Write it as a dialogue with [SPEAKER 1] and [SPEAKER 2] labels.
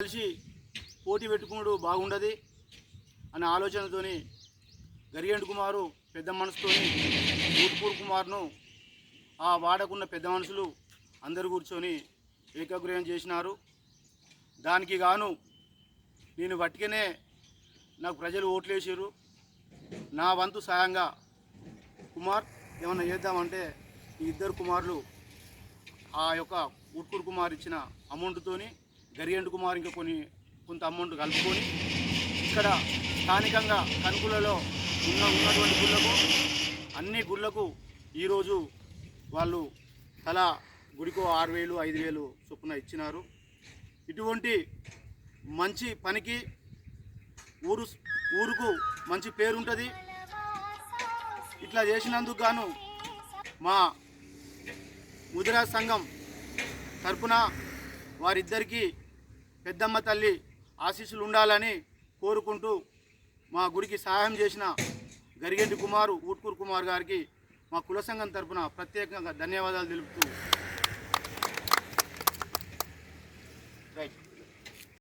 [SPEAKER 1] కలిసి పోటీ పెట్టుకున్నాడు బాగుండదు అనే ఆలోచనతోని గరియంటి కుమారు పెద్ద మనసుతోని ఊట్కూరు కుమార్ను ఆ వాడకున్న పెద్ద మనుషులు అందరు కూర్చొని ఏకాగ్రహం చేసినారు. దానికి గాను నేను వట్టికనే నాకు ప్రజలు ఓట్లేసారు. నా వంతు సాయంగా కుమార్ ఏమన్నా చేద్దామంటే ఈ ఇద్దరు కుమారులు ఆ యొక్క ఊట్కూరు కుమార్ ఇచ్చిన అమౌంట్తోని గరియంటి కుమార్ ఇంకా కొంత అమౌంట్ కలుపుకొని ఇక్కడ స్థానికంగా కనుకులలో ఉన్నటువంటి గుళ్ళకు అన్ని గుళ్ళకు ఈరోజు వాళ్ళు తలా గుడికో 6,000 5,000 చొప్పున ఇచ్చినారు. ఇటువంటి మంచి పనికి ఊరుకు మంచి పేరుంటుంది. ఇట్లా చేసినందుకు గాను మా ముదిరాజ్ సంఘం తరపున వారిద్దరికీ పెద్దమ్మ తల్లి ఆశీస్సులు ఉండాలని కోరుకుంటూ మా గుడికి సహాయం చేసిన గరియంటి కుమారు ఊట్కూరు కుమార్ గారికి మా కుల సంఘం తరపున ప్రత్యేకంగా ధన్యవాదాలు తెలుపుతూ